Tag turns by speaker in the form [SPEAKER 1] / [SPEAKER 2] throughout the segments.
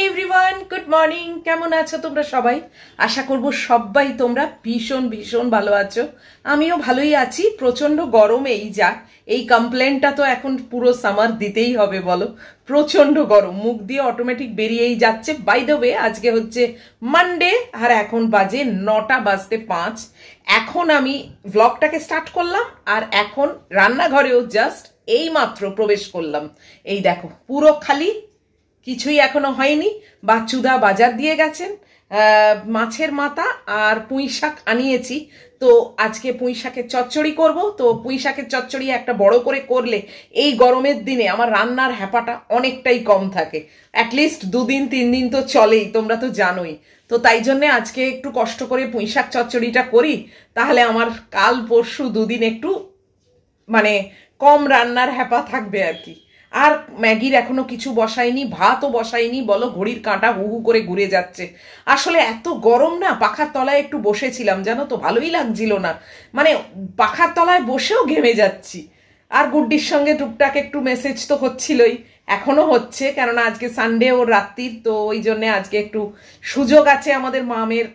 [SPEAKER 1] Everyone, good morning. কেমন আছো তোমরা সবাই? আশা করব সবাই তোমরা ভীষণ ভীষণ ভালো আছো। আমিও ভালোই আছি। প্রচন্ড গরম, এই কমপ্লেনটা তো এখন পুরো সামার দিতেই হবে বলো। প্রচন্ড গরম, মুখ দিয়ে অটোমেটিক বেরিয়েই যাচ্ছে। বাই দ্য ওয়ে, আজকে হচ্ছে মানডে আর এখন বাজে 9:05। এখন আমি ভ্লগটাকে স্টার্ট করলাম আর এখন রান্নাঘরেও জাস্ট এই মাত্র প্রবেশ করলাম। এই দেখো পুরো খালি, কিছুই এখনো হয়নি। বাচ্চুদা বাজার দিয়ে গেছেন, মাছের মাথা আর পুঁই শাক আনিয়েছি। তো আজকে পুঁই শাকের চচ্চড়ি করবো। তো পুঁই শাকের চচ্চড়ি একটা বড় করে করলে এই গরমের দিনে আমার রান্নার হ্যাপাটা অনেকটাই কম থাকে। অ্যাটলিস্ট 2-3 দিন তো চলেই, তোমরা তো জানোই। তো তাই জন্যে আজকে একটু কষ্ট করে পুঁই শাক চচ্চড়িটা করি, তাহলে আমার কাল পরশু 2 দিন একটু মানে কম রান্নার হ্যাপা থাকবে আর কি। আর ম্যাগির এখনো কিছু বসাইনি, ভাতও বসাইনি, বলো ঘড়ির কাঁটা হু হু করে ঘুরে যাচ্ছে। আসলে এত গরম না, পাখার তলায় একটু বসেছিলাম জানো তো, ভালোই লাগছিল না। মানে পাখার তলায় বসেও ঘেমে যাচ্ছি। আর গুড্ডির সঙ্গে টুকটাক একটু মেসেজ তো হচ্ছিলই, এখনো হচ্ছে, কেননা আজকে সানডে ও রাত্রির, তো ওই জন্যে আজকে একটু সুযোগ আছে আমাদের মামের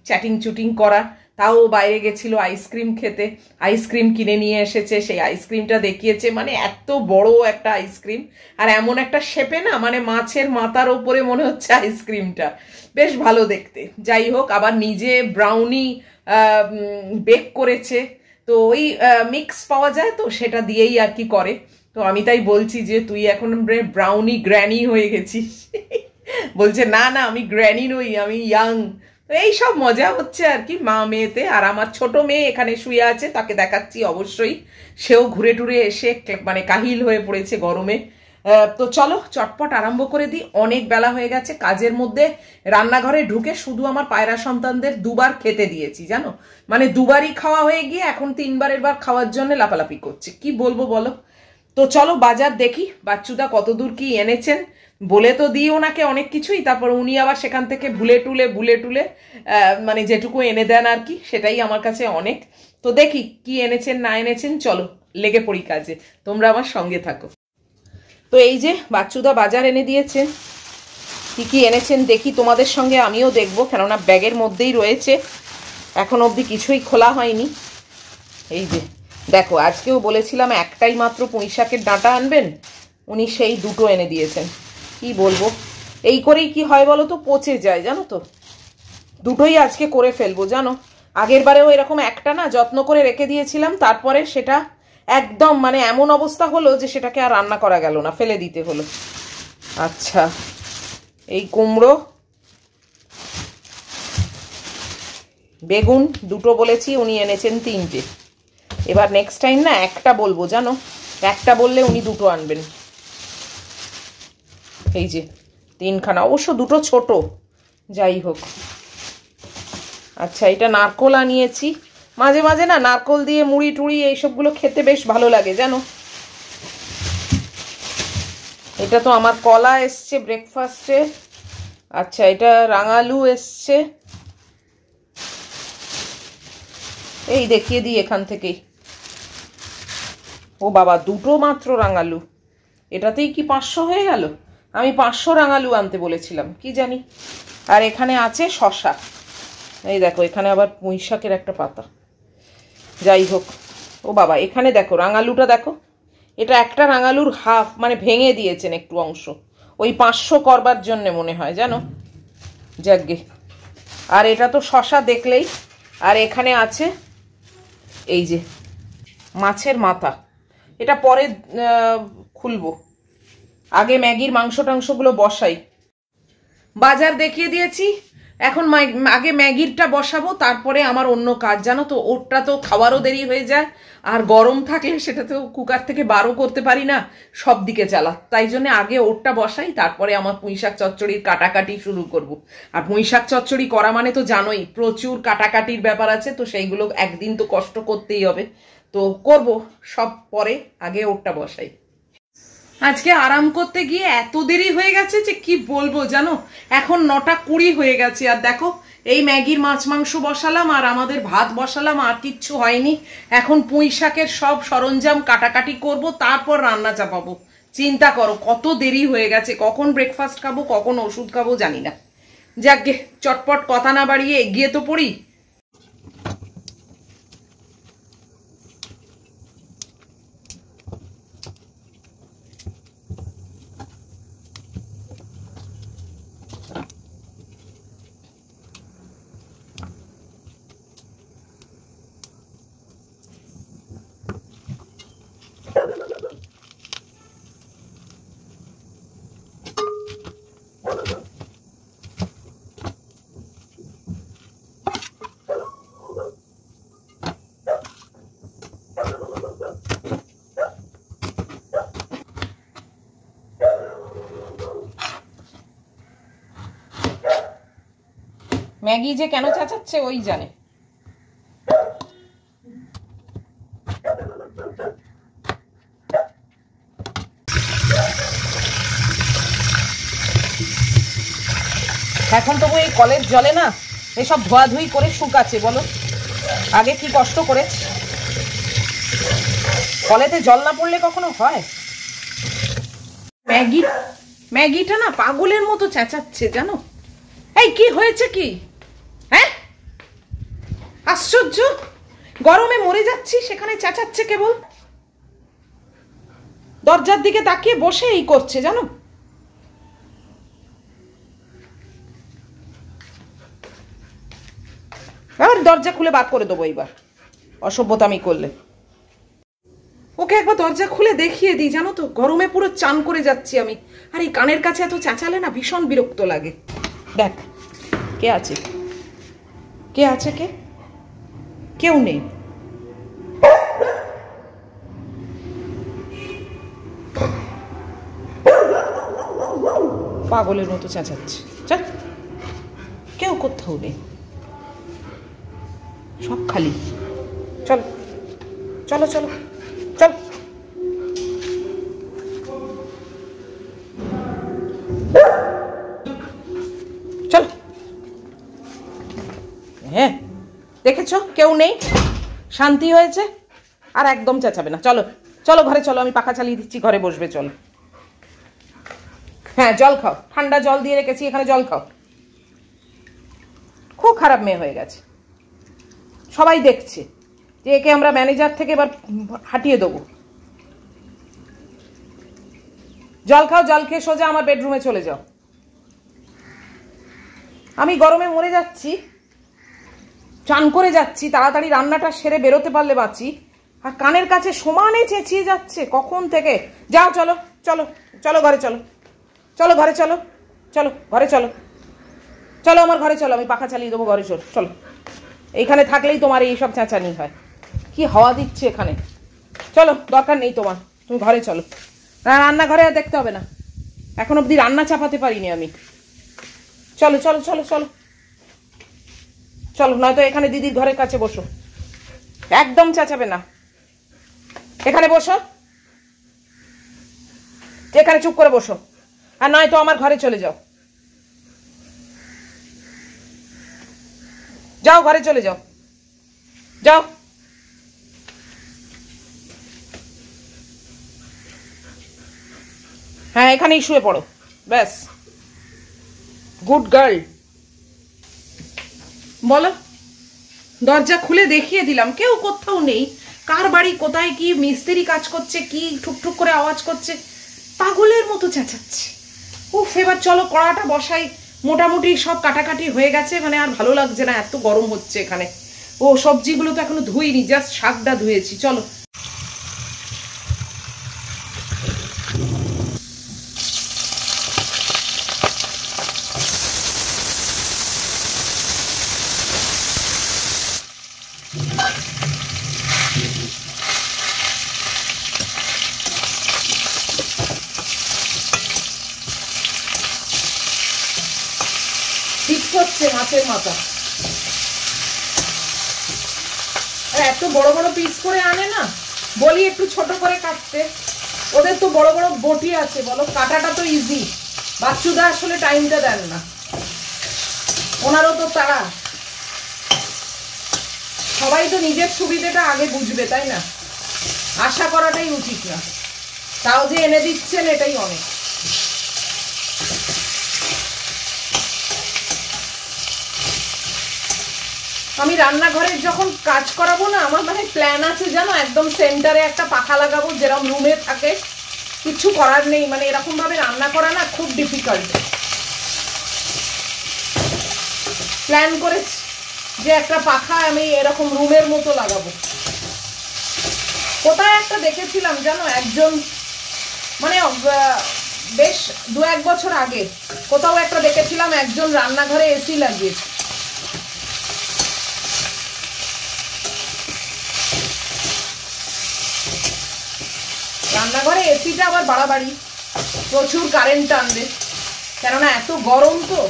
[SPEAKER 1] চ্যাটিং চুটিং করা। তাও বাইরে গেছিল আইসক্রিম খেতে, আইসক্রিম কিনে নিয়ে এসেছে, সেই আইসক্রিমটা দেখিয়েছে। মানে এত বড় একটা আইসক্রিম আর এমন একটা শেপে না, মানে মাছের মাথার ওপরে মনে হচ্ছে আইসক্রিমটা, বেশ ভালো দেখতে। যাই হোক, আবার নিজে ব্রাউনি বেক করেছে। তো ওই মিক্স পাওয়া যায় তো, সেটা দিয়েই আর কি করে। তো আমি তাই বলছি যে তুই এখন ব্রাউনি গ্র্যানি হয়ে গেছিস। বলছে না না, আমি গ্র্যানি নই, আমি ইয়াং। তো এইসব মজা হচ্ছে আর কি মা মেয়েতে। আর আমার ছোট মেয়ে এখানে শুয়ে আছে, তাকে দেখাচ্ছি অবশ্যই। সেও ঘুরে টুরে এসে মানে কাহিল হয়ে পড়েছে গরমে। তো চলো চটপট আরম্ভ করে দিই, অনেক বেলা হয়ে গেছে। কাজের মধ্যে রান্নাঘরে ঢুকে শুধু আমার পায়রা সন্তানদের 2বার খেতে দিয়েছি জানো, মানে 2বারই খাওয়া হয়ে গিয়ে এখন 3বারের বার খাওয়ার জন্য লাপালাপি করছে, কি বলবো বলো। তো চলো বাজার দেখি বাচ্চুদা কতদূর কি এনেছেন। বলে তো দিই ওনাকে অনেক কিছুই, তারপর উনি আবার সেখান থেকে ভুলে টুলে মানে যেটুকু এনে দেন আর কি, সেটাই আমার কাছে অনেক। তো দেখি কি এনেছেন না এনেছেন, চলো লেগে পড়ি কাজে, তোমরা আমার সঙ্গে থাকো। তো এই যে বাচ্চুদা বাজার এনে দিয়েছেন, কি কি এনেছেন দেখি, তোমাদের সঙ্গে আমিও দেখবো, কেননা ব্যাগের মধ্যেই রয়েছে, এখন অবধি কিছুই খোলা হয়নি। এই যে দেখো, আজকেও বলেছিলাম একটাই মাত্র পুঁই শাকের ডাঁটা আনবেন, উনি সেই 2টো এনে দিয়েছেন। কি বলবো, এই করেই কি হয় বলো তো, পচে যায় জানো তো। 2টোই আজকে করে ফেলবো জানো। আগের বারেও এরকম একটা না যত্ন করে রেখে দিয়েছিলাম, তারপরে সেটা একদম মানে এমন অবস্থা হলো যে সেটাকে আর রান্না করা গেল না, ফেলে দিতে হলো। আচ্ছা, এই কুমড়ো, বেগুন 2টো বলেছি, উনি এনেছেন 3টে। এবার নেক্সট টাইম না একটা বলবো জানো, একটা বললে উনি 2টো আনবেন। এই যে 3খানা, অবশ্য 2টো ছোট, যাই হোক। আচ্ছা, এটা নারকোল আনিয়েছি। মাঝে মাঝে না নারকোল দিয়ে মুড়ি টুড়ি এইসবগুলো খেতে বেশ ভালো লাগে জানো। এটা তো আমার কলা এসছে ব্রেকফাস্টে। আচ্ছা, এটা রাঙালু এসছে, এই দেখিয়ে দিই এখান থেকেই। ও বাবা, 2টো মাত্র রাঙালু, এটাতেই কি 500 হয়ে গেল? আমি 500 রাঙালু আনতে বলেছিলাম, কি জানি। আর এখানে আছে শশা, এই দেখো, এখানে আবার পুঁই শাকের একটা পাতা। যাই হোক, ও বাবা, এখানে দেখো রাঙালুটা দেখো, এটা একটা রাঙালুর হাফ, মানে ভেঙে দিয়েছেন একটু অংশ, ওই 500 করবার জন্যে মনে হয় জানো। যাকগে, আর এটা তো শশা দেখলেই। আর এখানে আছে এই যে মাছের মাথা, এটা পরে খুলবো, আগে ম্যাগির মাংস টাংসগুলো বসাই। বাজার দেখিয়ে দিয়েছি, এখন আগে ম্যাগিরটা বসাবো, তারপরে আমার অন্য কাজ জানো তো। ওরটা তো খাওয়ারও দেরি হয়ে যায়, আর গরম থাকলে সেটা তো কুকার থেকে বারও করতে পারি না, সব দিকে চালা। তাই জন্য আগে ওরটা বসাই, তারপরে আমার পুঁই শাক চচ্চড়ির কাটাকাটি শুরু করব। আর পুঁই শাক চচ্চড়ি করা মানে তো জানোই প্রচুর কাটাকাটির ব্যাপার আছে, তো সেইগুলো একদিন তো কষ্ট করতেই হবে। তো করব সব পরে, আগে ওরটা বসাই। আজকে আরাম করতে গিয়ে এত দেরি হয়ে গেছে যে কি বলবো জানো। এখন 9:20 হয়ে গেছে, আর দেখো এই ম্যাগির মাছ মাংস বসালাম আর আমাদের ভাত বসালাম, আর কিচ্ছু হয়নি। এখন পুঁই শাকের সব সরঞ্জাম কাটাকাটি করব, তারপর রান্না চাপাবো। চিন্তা করো কত দেরি হয়ে গেছে, কখন ব্রেকফাস্ট খাবো কখন ওষুধ খাবো জানি না। যাকগে, চটপট কথা না বাড়িয়ে এগিয়ে তো পড়ি। ম্যাগি যে কেন চেঁচাচ্ছে ওই জানে। এখন তবু এই কলের জলে না এসব ধোয়াধুয়ি করে শুকাচ্ছে, বলো আগে কি কষ্ট করেছে। কলেতে জল না পড়লে কখনো হয়? ম্যাগিটা না পাগলের মতো চেঁচাচ্ছে জানো। এই কি হয়েছে কি? হ্যাঁ, আশ্চর্য, গরমে মরে যাচ্ছি সেখানে চেঁচাচ্ছে কেবল। দরজার দিকে তাকিয়ে বসে এই করছে জানো। আবার দরজা খুলে বার করে দেবো এইবার অসভ্যতামি করলে। ওকে একবার দরজা খুলে দেখিয়ে দিই জানো তো, গরমে পুরো চান করে যাচ্ছি আমি। আর এই কানের কাছে এত চেঁচালে না ভীষণ বিরক্ত লাগে। দেখ কে আছে, কে আছে, কে? কেউ নেই। পাগলের মতো চেঁচাচ্ছে, চল, কেউ কোথাও নেই, সব খালি। চল চলো চলো চল। চলো, হ্যাঁ দেখেছো কেউ নেই, শান্তি হয়েছে, আর একদম চেঁচাবে না। চলো চলো ঘরে চলো, আমি পাখা চালিয়ে দিচ্ছি, ঘরে বসবে চলো। হ্যাঁ জল খাও, ঠান্ডা জল দিয়ে রেখেছি এখানে, জল খাও। খুব খারাপ মেয়ে হয়ে গেছে, সবাই দেখছে যে একে আমরা ম্যানেজার থেকে এবার হাঁটিয়ে দেবো। জল খাও, জল খেয়ে সোজা আমার বেডরুমে চলে যাও। আমি গরমে মরে যাচ্ছি, চান করে যাচ্ছি, তাড়াতাড়ি রান্নাটা সেরে বেরোতে পারলে বাঁচি, আর কানের কাছে সমানে চেঁচিয়ে যাচ্ছে কখন থেকে। যাও চলো চলো চলো ঘরে চলো, চলো ঘরে চলো, চলো ঘরে চলো, চলো আমার ঘরে চলো, আমি পাখা চালিয়ে দেবো, ঘরে চলো চলো। এইখানে থাকলেই তোমার এইসব চেঁচানি হয়, কি হাওয়া দিচ্ছে এখানে। চলো, দরকার নেই তোমার, তুমি ঘরে চলো। রান্নাঘরে আর দেখতে হবে না, এখন অবধি রান্না চাপাতে পারিনি আমি। চলো চলো চলো চলো চলো, নয়তো এখানে দিদির ঘরের কাছে বসো, একদম চেঁচাবে না। এখানে বসো, এখানে চুপ করে বসো, আর নয়তো আমার ঘরে চলে যাও। যাও ঘরে চলে যাও, যাও। হ্যাঁ এখানেই শুয়ে পড়ো, ব্যাস, গুড গার্ল। বলো, দরজা খুলে দেখিয়ে দিলাম, কেউ কোথাও নেই। কার বাড়ি কোথায়, কি মিস্ত্রি কাজ করছে, কি ঠুকঠুক করে আওয়াজ করছে, পাগলের মতো চেঁচাচ্ছে। উফ, এবার চলো কড়াটা বসাই, মোটামুটি সব কাটাকাটি হয়ে গেছে, মানে আর ভালো লাগছে না, এত গরম হচ্ছে এখানে। ও সবজিগুলো তো এখনো ধুইনি, জাস্ট শাকটা ধুয়েছি। চলো হচ্ছে মাছের মাথা, এত বড় বড় পিস করে আনে না, বলি একটু ছোট করে কাটতে, ওদের তো বড় বড় বটি আছে, বলো কাটাটা তো ইজি। বাচ্চুদা আসলে টাইমটা দেন না, ওনারও তো তারা। সবাই তো নিজের সুবিধাটা আগে বুঝবে, তাই না? আশা করাটাই উচিত না। তাও যে এনে দিচ্ছেন এটাই অনেক। আমি রান্নাঘরের যখন কাজ করাবো না, আমার মানে প্ল্যান আছে জানো, একদম সেন্টারে একটা পাখা লাগাবো, যেরকম রুমে থাকে। কিছু করার নেই, মানে এরকম ভাবে রান্না করা না খুব ডিফিকাল্ট। প্ল্যান করেছি যে একটা পাখা আমি এরকম রুমের মতো লাগাবো। কোথায় একটা দেখেছিলাম জানো, একজন মানে বেশ 2-1 বছর আগে কোথাও একটা দেখেছিলাম, একজন রান্নাঘরে এসি লাগিয়েছে। রান্নাঘরে এসিটা আবার বাড়াবাড়ি, প্রচুর কারেন্ট টানবে, কেননা এত গরম তো।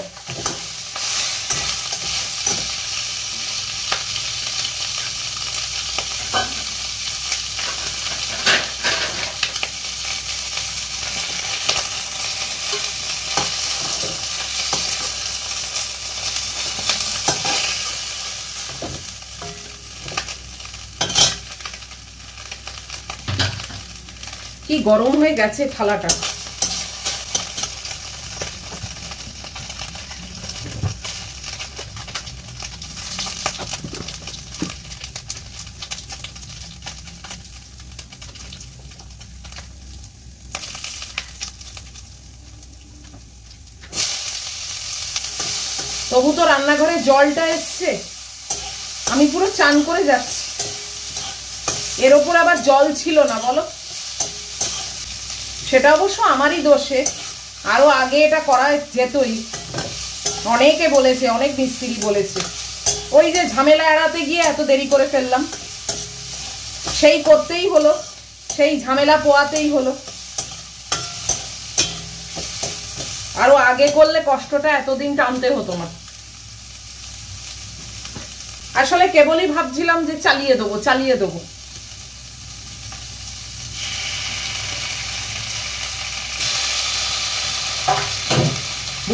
[SPEAKER 1] কি গরম হয়ে গেছে থালাটা। তবু তো রান্নাঘরে জলটা এসছে, আমি পুরো চান করে যাচ্ছি। এর ওপর আবার জল ছিল না বলো, সেটা অবশ্য আমারই দোষে। আরো আগে এটা করা যেতই, অনেকে বলেছে, অনেক মিস্ত্রি বলেছে। ওই যে ঝামেলা এড়াতে গিয়ে এত দেরি করে ফেললাম, সেই করতেই হলো, সেই ঝামেলা পোয়াতেই হলো। আরো আগে করলে কষ্টটা এতদিন টানতে হতো না। আসলে কেবলই ভাবছিলাম যে চালিয়ে দেবো।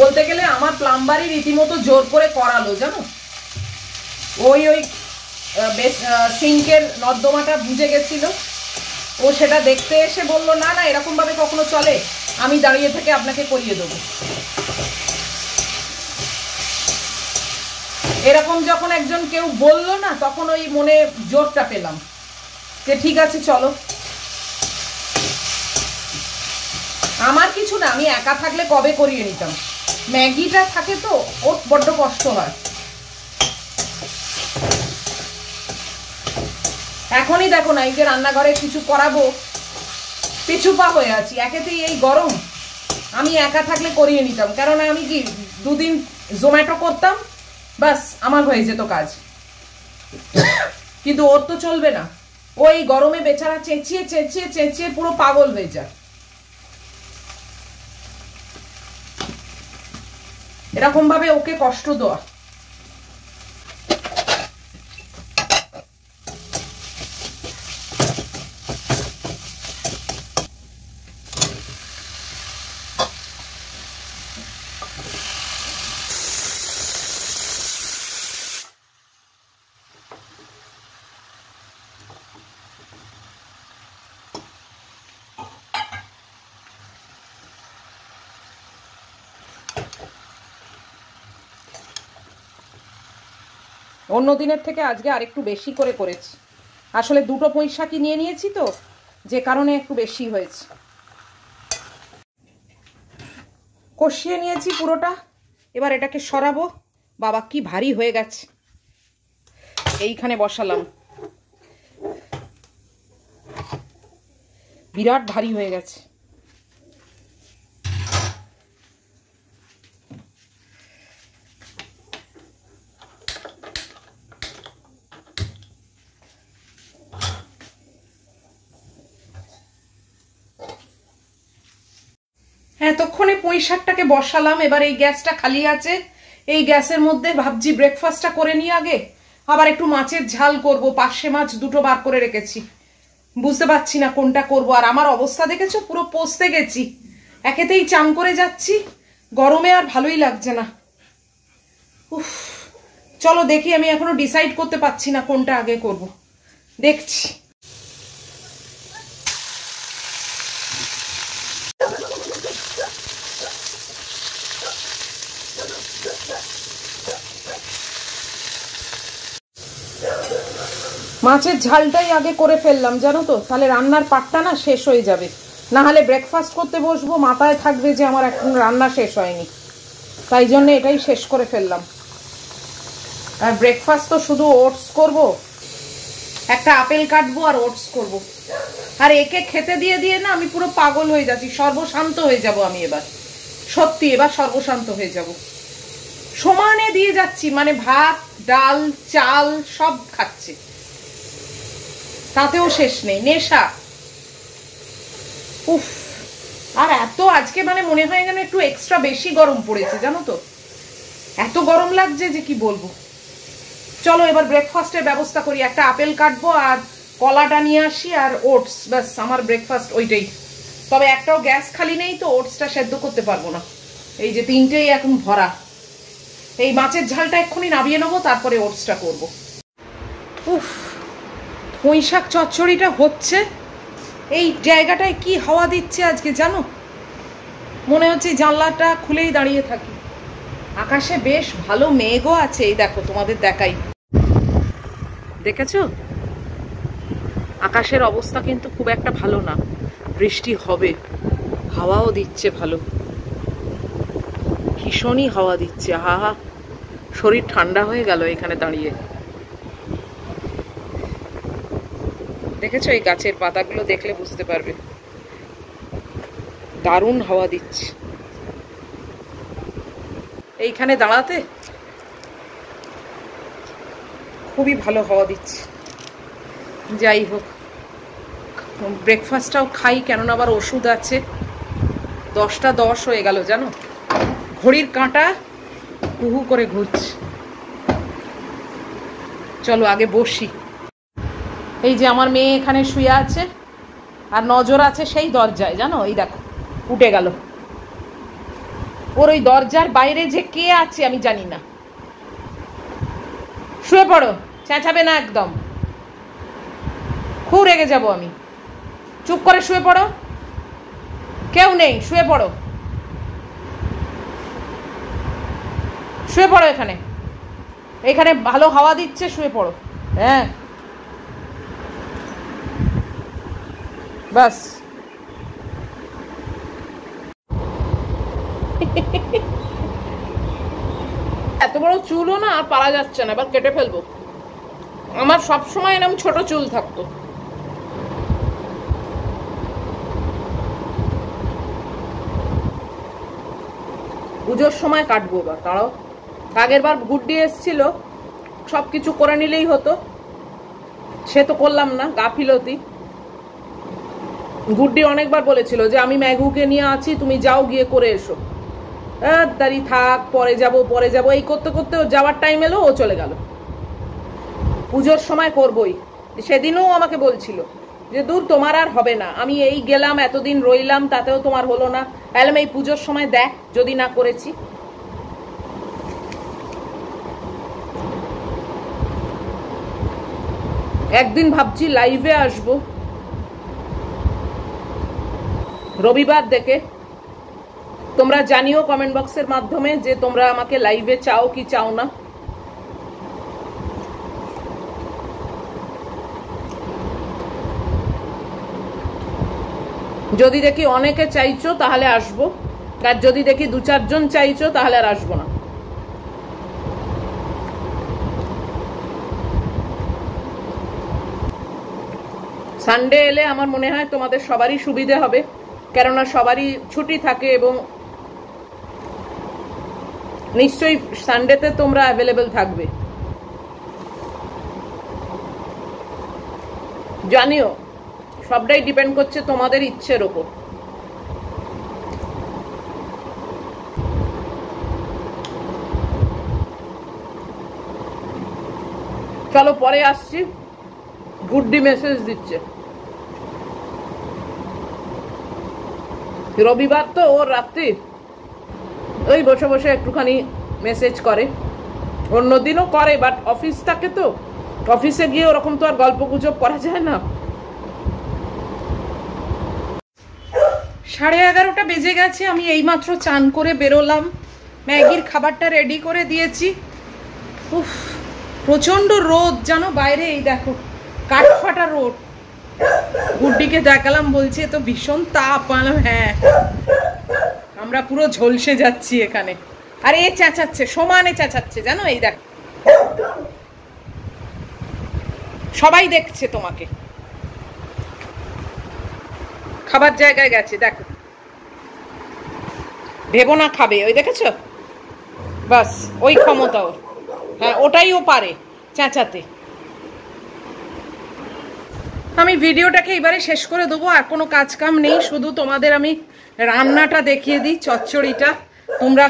[SPEAKER 1] বলতে গেলে আমার প্লাম্বারই রীতিমতো জোর করে করালো জানো। ওই সিঙ্কের নর্দমাটা বুঝে গেছিল, ও সেটা দেখতে এসে বললো না না এরকম ভাবে কখনো চলে, আমি দাঁড়িয়ে থেকে আপনাকে করিয়ে দেবো। এরকম যখন একজন কেউ বললো না, তখন ওই মনে জোরটা পেলাম যে ঠিক আছে চলো। আমার কিছু না, আমি একা থাকলে কবে করিয়ে নিতাম। ম্যাগিটা থাকে তো, ওর বড্ড কষ্ট হয়। এখনই দেখো না, এই যে রান্নাঘরে কিছু করাবো, পিছু পা হয়ে আছি। একেতেই এই গরম, আমি একা থাকলে করিয়ে নিতাম, কেননা আমি কি 2 দিন জোম্যাটো করতাম, বাস আমার হয়ে যেত কাজ। কিন্তু ওর তো চলবে না, ওই গরমে বেচারা চেঁচিয়ে চেঁচিয়ে চেঁচিয়ে পুরো পাগল হয়ে যায়। এরকম ভাবে ওকে কষ্ট দেওয়া। অন্য দিনের থেকে আজকে আরেকটু বেশি করে করেছি। আসলে 2টো পুঁই শাকই নিয়ে নিয়েছি তো, যে কারণে একটু বেশি হয়েছে। কষিয়ে নিয়েছি পুরোটা, এবার এটাকে সরাবো। বাবা কি ভারী হয়ে গেছে, এইখানে বসালাম, বিরাট ভারী হয়ে গেছে। এতক্ষণে পুঁই শাকটাকে বসালাম, এবার এই গ্যাসটা খালি আছে, এই গ্যাসের মধ্যে ভাবছি ব্রেকফাস্টটা করে নিই আগে, আবার একটু মাছের ঝাল করব। পার্শে মাছ 2টো বার করে রেখেছি, বুঝতে পারছি না কোনটা করব। আর আমার অবস্থা দেখেছো, পুরো পচতে গেছি, একেতেই চান করে যাচ্ছি, গরমে আর ভালোই লাগছে না। উফ, চলো দেখি, আমি এখনো ডিসাইড করতে পারছি না কোনটা আগে করব, দেখছি। মাছের ঝালটাই আগে করে ফেললাম জানো তো, তাহলে রান্নার পাটটা না শেষ হয়ে যাবে। না হলে ব্রেকফাস্ট করতে বসবো, মাথায় থাকবে যে আমার এখন রান্না শেষ হয়নি। তাই জন্য এটাই শেষ করে ফেললাম। আর ব্রেকফাস্ট তো শুধু ওটস করব, একটা আপেল কাটবো আর ওটস করব। আর একে খেতে দিয়ে দিয়ে না আমি পুরো পাগল হয়ে যাচ্ছি, সর্বশান্ত হয়ে যাব আমি এবার। সত্যি এবার সর্বশান্ত হয়ে যাব। সমানে দিয়ে যাচ্ছি, মানে ভাত ডাল চাল সব খাচ্ছে, তাতেও শেষ নেই, নেশা। উফ, আর এত আজকে মানে মনে হয় যেন একটু এক্সট্রা বেশি গরম পড়েছে জানো তো, এত গরম লাগছে যে কি বলবো। চলো এবার ব্রেকফাস্টের ব্যবস্থা করি, একটা আপেল কাটবো আর কলাটা নিয়ে আসি আর ওটস, ব্যাস আমার ব্রেকফাস্ট ওইটাই। তবে একটাও গ্যাস খালি নেই তো ওটসটা সেদ্ধ করতে পারবো না, এই যে তিনটেই এখন ভরা। এই মাছের ঝালটা এক্ষুনি নামিয়ে নেবো, তারপরে ওটসটা করবো। উফ, পুঁই শাক চচ্চড়িটা হচ্ছে। এই জায়গাটায় কি হাওয়া দিচ্ছে আজকে জানো, মনে হচ্ছে জানলাটা খুলেই দাঁড়িয়ে থাকি। আকাশে বেশ ভালো মেঘও আছে, এই দেখো তোমাদের দেখাই, দেখেছো আকাশের অবস্থা কিন্তু খুব একটা ভালো না, বৃষ্টি হবে। হাওয়াও দিচ্ছে ভালো, ভীষণই হাওয়া দিচ্ছে। আহা, শরীর ঠান্ডা হয়ে গেল এখানে দাঁড়িয়ে। দেখেছো এই গাছের পাতাগুলো দেখলে বুঝতে পারবে, দারুণ হাওয়া দিচ্ছে এইখানে দাঁড়াতে, খুবই ভালো হাওয়া দিচ্ছে। যাই হোক, ব্রেকফাস্টটাও খাই, কেননা আবার ওষুধ আছে। 10টা 10 হয়ে গেল জানো, ঘড়ির কাঁটা হুহু করে ঘুরছে। চলো আগে বসি। এই যে আমার মেয়ে এখানে শুয়ে আছে, আর নজর আছে সেই দরজায় জানো, এই দেখো উঠে গেল। ওর ওই দরজার বাইরে যে কে আছে আমি জানি না। শুয়ে পড়ো, চেঁচাবে না একদম, খুব রেগে যাবো আমি। চুপ করে শুয়ে পড়ো, কেউ নেই, শুয়ে পড়ো, শুয়ে পড়ো। এখানে এখানে ভালো হাওয়া দিচ্ছে, শুয়ে পড়ো। হ্যাঁ বাস। এত বড় চুলও না আর পারা যাচ্ছে না, এবার কেটে ফেলবো। আমার সবসময় এরকম ছোট চুল থাকতো। পুজোর সময় কাটবো এবার, তারাও আগের বার গুড্ডি এসছিল, সবকিছু করে নিলেই হতো, সে তো করলাম না, গাফিলতি। গুড্ডি অনেকবার বলেছিল যে আমি ম্যাগুকে নিয়ে আছি, তুমি যাও গিয়ে করে এসো। দাঁড়ি থাক, পরে যাব পরে যাব, এই করতে করতে ও যাওয়ার টাইম এলো, ও চলে গেল। পুজোর সময় করবই, সেদিনও আমাকে বলছিল যে দূর তোমার আর হবে না, আমি এই গেলাম এতদিন রইলাম তাতেও তোমার হলো না, এলাম এই পুজোর সময় দেখ যদি না করেছি। একদিন ভাবছি লাইভে আসবো রবিবার দেখে, তোমরা জানিও কমেন্ট বক্সের মাধ্যমে যে তোমরা আমাকে লাইভে চাও কি চাও না। যদি দেখি অনেকে চাইছো তাহলে আসবো, আর যদি দেখি 2-4 জন চাইছো তাহলে আর আসবো না। সানডে এলে আমার মনে হয় তোমাদের সবারই সুবিধে হবে, কেননা সবারই ছুটি থাকে এবং নিশ্চয়ই সানডেতে তোমরা অ্যাভেলেবেল থাকবে। জানিও সবটাই ডিপেন্ড করছে তোমাদের ইচ্ছের ওপর। চলো পরে আসছি, গুড্ডি মেসেজ দিচ্ছে। রবিবার তো ওর রাত্রি ওই বসে বসে একটুখানি মেসেজ করে, অন্যদিনও করে, বাট অফিস থাকে তো, অফিসে গিয়ে ওরকম তো আর গল্প গুজব করা যায় না। 11:30 বেজে গেছে, আমি এইমাত্র চান করে বেরোলাম, ম্যাগির খাবারটা রেডি করে দিয়েছি। উফ, প্রচন্ড রোদ জানো বাইরে, এই দেখো কাঠফাটা রোড। গুড্ডিকে দেখালাম, বলছে তো ভীষণ তাপ। হ্যাঁ, আমরা পুরো ঝলসে যাচ্ছি এখানে। আরে এ চেঁচাচ্ছে, সমানে চেঁচাচ্ছে জানো। এই দেখ, সবাই দেখছে তোমাকে। খাবার জায়গায় গেছে, দেখো, ভেবো না খাবে। ওই দেখেছো, বাস ওই ক্ষমতা ওর। হ্যাঁ, ওটাই ও পারে, চেঁচাতে। আমি ভিডিওটাকে এবারে শেষ করে দেবো, আর কোনো কাজ কাম নেই, শুধু তোমাদের আমি রান্নাটা দেখিয়ে দিই, চচ্চড়িটা। তোমরা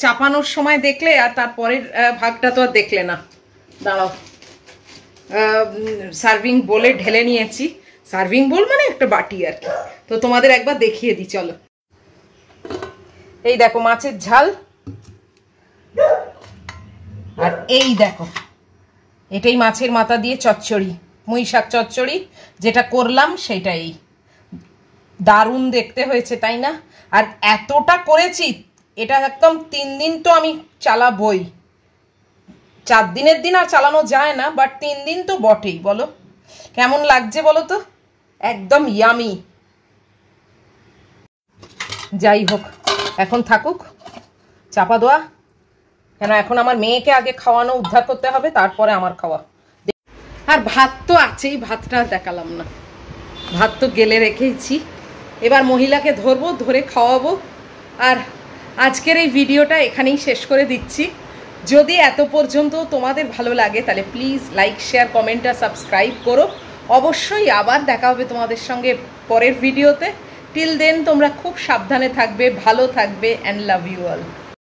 [SPEAKER 1] চাপানোর সময় দেখলে, আর তারপরের ভাগটা তো আর দেখলে না। দাঁড়াও, সার্ভিং বোলে ঢেলে নিয়েছি। সার্ভিং বোল মানে একটা বাটি আর কি। তো তোমাদের একবার দেখিয়ে দিই, চলো। এই দেখো মাছের ঝাল, আর এই দেখো এটাই মাছের মাথা দিয়ে চচ্চড়ি, পুঁই শাক চচ্চড়ি যেটা করলাম সেটাই। দারুণ দেখতে হয়েছে, তাই না? আর এতটা করেছি, এটা একদম 3 দিন তো আমি চালাবই। 4 দিনের দিন আর চালানো যায় না, বাট 3 দিন তো বটেই। বলো কেমন লাগছে বলো তো, একদম ইয়ামি। যাই হোক, এখন থাকুক চাপা দেওয়া, কেন এখন আমার মেয়েকে আগে খাওয়ানো, উদ্ধার করতে হবে, তারপরে আমার খাওয়া। আর ভাত তো আছেই, ভাতটা দেখালাম না, ভাত তো গেলে রেখেইছি। এবার মহিলাকে ধরবো, ধরে খাওয়াবো। আর আজকের এই ভিডিওটা এখানেই শেষ করে দিচ্ছি। যদি এত পর্যন্ত তোমাদের ভালো লাগে, তাহলে প্লিজ লাইক, শেয়ার, কমেন্ট আর সাবস্ক্রাইব করো। অবশ্যই আবার দেখা হবে তোমাদের সঙ্গে পরের ভিডিওতে। টিল দেন তোমরা খুব সাবধানে থাকবে, ভালো থাকবে, অ্যান্ড লাভ ইউ অল।